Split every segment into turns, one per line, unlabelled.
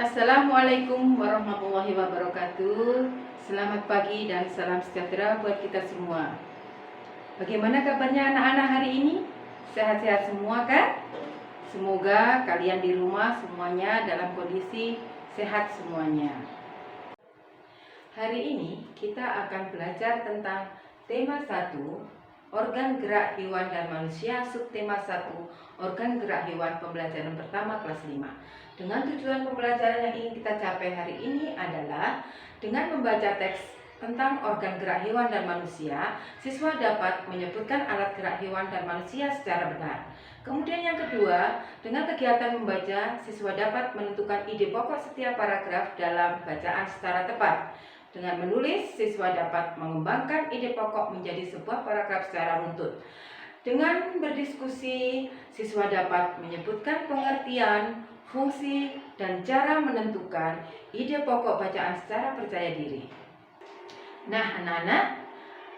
Assalamualaikum warahmatullahi wabarakatuh. Selamat pagi dan salam sejahtera buat kita semua. Bagaimana kabarnya anak-anak hari ini? Sehat-sehat semua kan? Semoga kalian di rumah semuanya dalam kondisi sehat semuanya. Hari ini kita akan belajar tentang tema 1, organ gerak hewan dan manusia, subtema 1, organ gerak hewan, pembelajaran pertama kelas 5. Dengan tujuan pembelajaran yang ingin kita capai hari ini adalah dengan membaca teks tentang organ gerak hewan dan manusia, siswa dapat menyebutkan alat gerak hewan dan manusia secara benar. Kemudian yang kedua, dengan kegiatan membaca, siswa dapat menentukan ide pokok setiap paragraf dalam bacaan secara tepat. Dengan menulis, siswa dapat mengembangkan ide pokok menjadi sebuah paragraf secara runtut. Dengan berdiskusi, siswa dapat menyebutkan pengertian, fungsi, dan cara menentukan ide pokok bacaan secara percaya diri. Nah, anak-anak,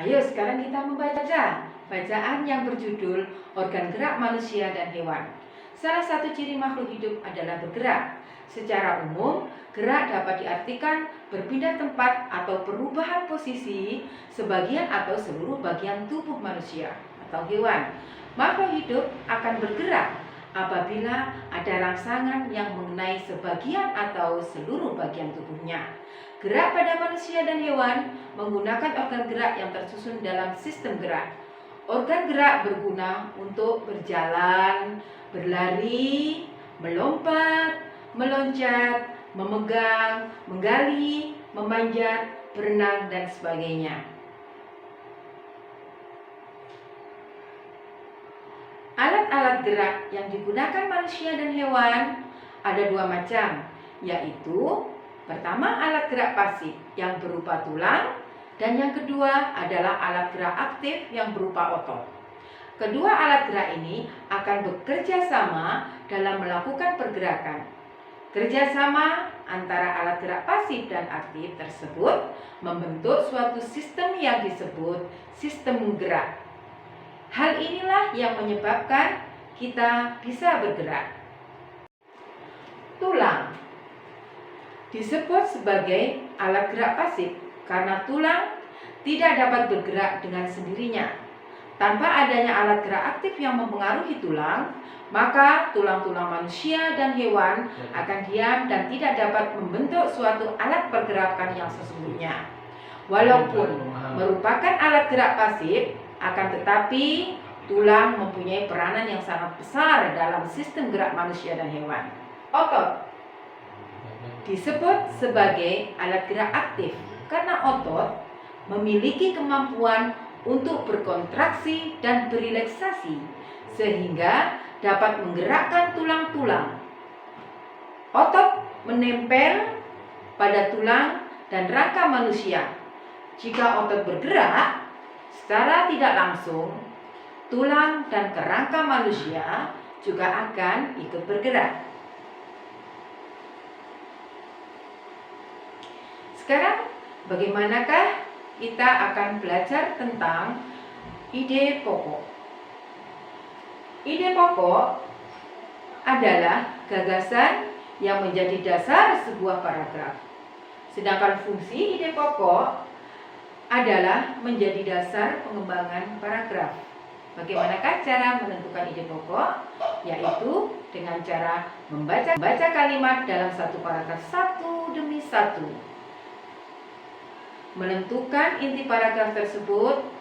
ayo sekarang kita membaca bacaan yang berjudul Organ Gerak Manusia dan Hewan. Salah satu ciri makhluk hidup adalah bergerak. Secara umum, gerak dapat diartikan berpindah tempat atau perubahan posisi sebagian atau seluruh bagian tubuh manusia atau hewan. Makhluk hidup akan bergerak apabila ada rangsangan yang mengenai sebagian atau seluruh bagian tubuhnya. Gerak pada manusia dan hewan menggunakan organ gerak yang tersusun dalam sistem gerak. Organ gerak berguna untuk berjalan, berlari, melompat, meloncat, memegang, menggali, memanjat, berenang, dan sebagainya. Alat-alat gerak yang digunakan manusia dan hewan ada dua macam, yaitu pertama alat gerak pasif yang berupa tulang, dan yang kedua adalah alat gerak aktif yang berupa otot. Kedua alat gerak ini akan bekerja sama dalam melakukan pergerakan. Kerjasama antara alat gerak pasif dan aktif tersebut membentuk suatu sistem yang disebut sistem gerak. Hal inilah yang menyebabkan kita bisa bergerak. Tulang disebut sebagai alat gerak pasif karena tulang tidak dapat bergerak dengan sendirinya. Tanpa adanya alat gerak aktif yang mempengaruhi tulang, maka tulang-tulang manusia dan hewan akan diam dan tidak dapat membentuk suatu alat pergerakan yang sesungguhnya. Walaupun merupakan alat gerak pasif, akan tetapi tulang mempunyai peranan yang sangat besar dalam sistem gerak manusia dan hewan. Otot disebut sebagai alat gerak aktif karena otot memiliki kemampuan untuk berkontraksi dan berelaksasi sehingga dapat menggerakkan tulang-tulang. Otot menempel pada tulang dan rangka manusia. Jika otot bergerak secara tidak langsung, tulang dan kerangka manusia juga akan ikut bergerak. Sekarang bagaimanakah kita akan belajar tentang ide pokok? Ide pokok adalah gagasan yang menjadi dasar sebuah paragraf. Sedangkan fungsi ide pokok adalah menjadi dasar pengembangan paragraf. Bagaimanakah cara menentukan ide pokok? Yaitu dengan cara membaca kalimat dalam satu paragraf satu demi satu. Menentukan inti paragraf tersebut.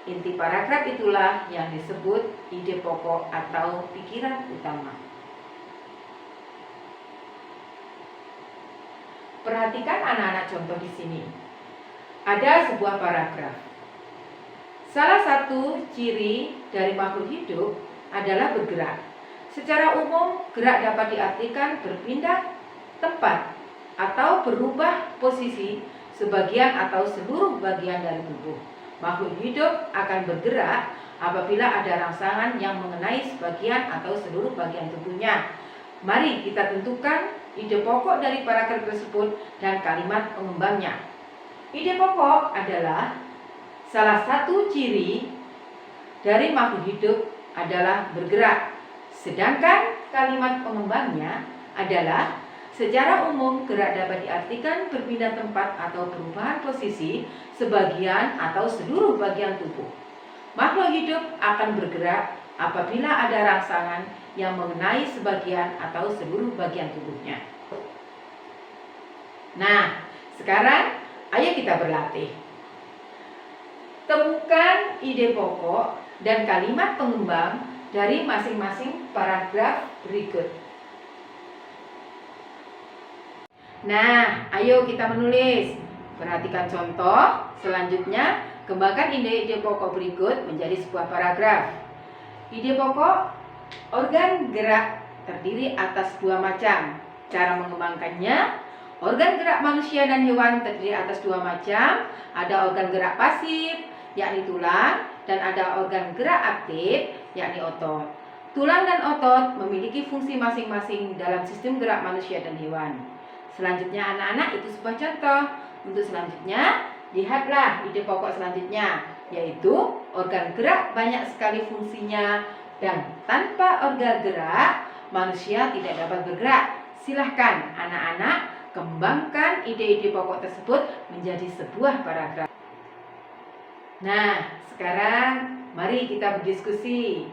Inti paragraf itulah yang disebut ide pokok atau pikiran utama. Perhatikan anak-anak contoh di sini. Ada sebuah paragraf. Salah satu ciri dari makhluk hidup adalah bergerak. Secara umum, gerak dapat diartikan berpindah tempat atau berubah posisi sebagian atau seluruh bagian dari tubuh. Makhluk hidup akan bergerak apabila ada rangsangan yang mengenai sebagian atau seluruh bagian tubuhnya. Mari kita tentukan ide pokok dari paragraf tersebut dan kalimat pengembangnya. Ide pokok adalah salah satu ciri dari makhluk hidup adalah bergerak. Sedangkan kalimat pengembangnya adalah Secara umum, gerak dapat diartikan berpindah tempat atau perubahan posisi sebagian atau seluruh bagian tubuh. Makhluk hidup akan bergerak apabila ada rangsangan yang mengenai sebagian atau seluruh bagian tubuhnya. Nah, sekarang ayo kita berlatih. Temukan ide pokok dan kalimat pengembang dari masing-masing paragraf berikut. Nah, ayo kita menulis. Perhatikan contoh. Selanjutnya, kembangkan ide-ide pokok berikut menjadi sebuah paragraf. Ide pokok, organ gerak terdiri atas dua macam. Cara mengembangkannya, organ gerak manusia dan hewan terdiri atas dua macam. Ada organ gerak pasif, yakni tulang, dan ada organ gerak aktif, yakni otot. Tulang dan otot memiliki fungsi masing-masing dalam sistem gerak manusia dan hewan. Selanjutnya anak-anak, itu sebuah contoh. Untuk selanjutnya, lihatlah ide pokok selanjutnya, yaitu organ gerak banyak sekali fungsinya dan tanpa organ gerak, manusia tidak dapat bergerak. Silahkan anak-anak kembangkan ide-ide pokok tersebut menjadi sebuah paragraf. Nah, sekarang mari kita berdiskusi.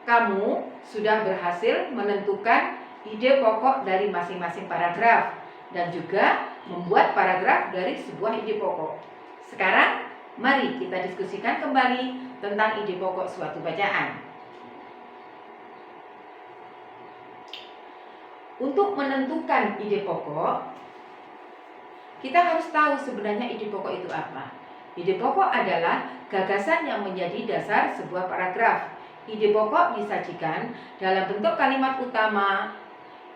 Kamu sudah berhasil menentukan ide pokok dari masing-masing paragraf dan juga membuat paragraf dari sebuah ide pokok. Sekarang, mari kita diskusikan kembali tentang ide pokok suatu bacaan. Untuk menentukan ide pokok, kita harus tahu sebenarnya ide pokok itu apa. Ide pokok adalah gagasan yang menjadi dasar sebuah paragraf. Ide pokok disajikan dalam bentuk kalimat utama.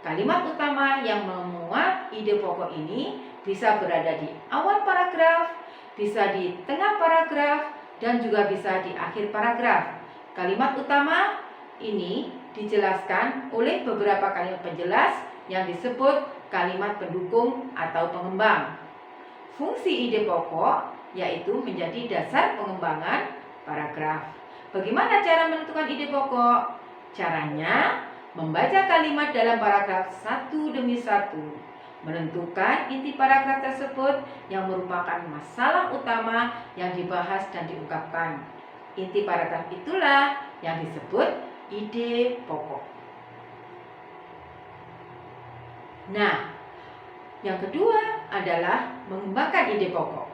Kalimat utama yang memuat ide pokok ini bisa berada di awal paragraf, bisa di tengah paragraf, dan juga bisa di akhir paragraf. Kalimat utama ini dijelaskan oleh beberapa kalimat penjelas yang disebut kalimat pendukung atau pengembang. Fungsi ide pokok yaitu menjadi dasar pengembangan paragraf. Bagaimana cara menentukan ide pokok? Caranya membaca kalimat dalam paragraf satu demi satu, menentukan inti paragraf tersebut yang merupakan masalah utama yang dibahas dan diungkapkan. Inti paragraf itulah yang disebut ide pokok. Nah, yang kedua adalah mengembangkan ide pokok.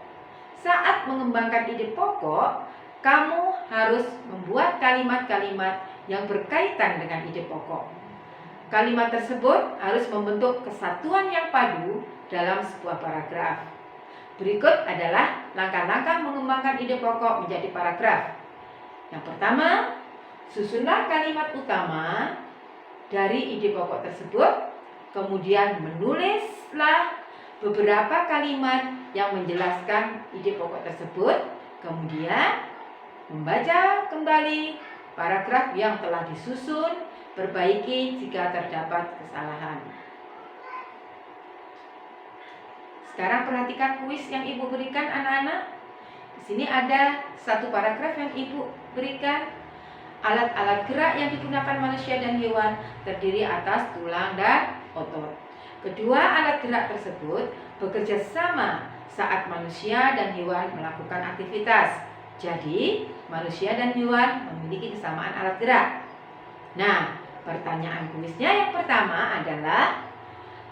Saat mengembangkan ide pokok, kamu harus membuat kalimat-kalimat yang berkaitan dengan ide pokok. Kalimat tersebut harus membentuk kesatuan yang padu dalam sebuah paragraf. Berikut adalah langkah-langkah mengembangkan ide pokok menjadi paragraf. Yang pertama, susunlah kalimat utama dari ide pokok tersebut, kemudian menulislah beberapa kalimat yang menjelaskan ide pokok tersebut, kemudian membaca kembali paragraf yang telah disusun, perbaiki jika terdapat kesalahan. Sekarang perhatikan kuis yang Ibu berikan anak-anak. Di sini ada satu paragraf yang Ibu berikan. Alat-alat gerak yang digunakan manusia dan hewan terdiri atas tulang dan otot. Kedua alat gerak tersebut bekerja sama saat manusia dan hewan melakukan aktivitas. Jadi, manusia dan hewan memiliki kesamaan alat gerak. Nah, pertanyaan kuisnya yang pertama adalah,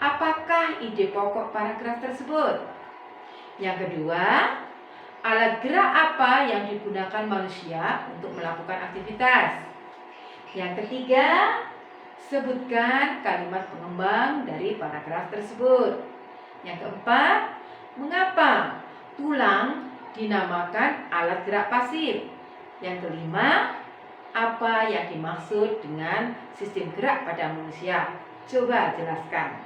apakah ide pokok paragraf tersebut? Yang kedua, alat gerak apa yang digunakan manusia untuk melakukan aktivitas? Yang ketiga, sebutkan kalimat pengembang dari paragraf tersebut. Yang keempat, mengapa tulang dinamakan alat gerak pasif? Yang kelima, apa yang dimaksud dengan sistem gerak pada manusia? Coba jelaskan.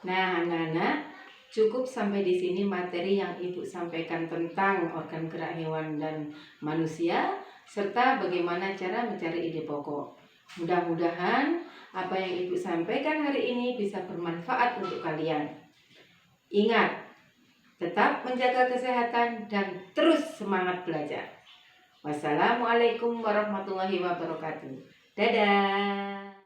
Nah, anak-anak, cukup sampai di sini materi yang Ibu sampaikan tentang organ gerak hewan dan manusia, serta bagaimana cara mencari ide pokok. Mudah-mudahan apa yang Ibu sampaikan hari ini bisa bermanfaat untuk kalian. Ingat, tetap menjaga kesehatan dan terus semangat belajar. Wassalamualaikum warahmatullahi wabarakatuh. Dadah.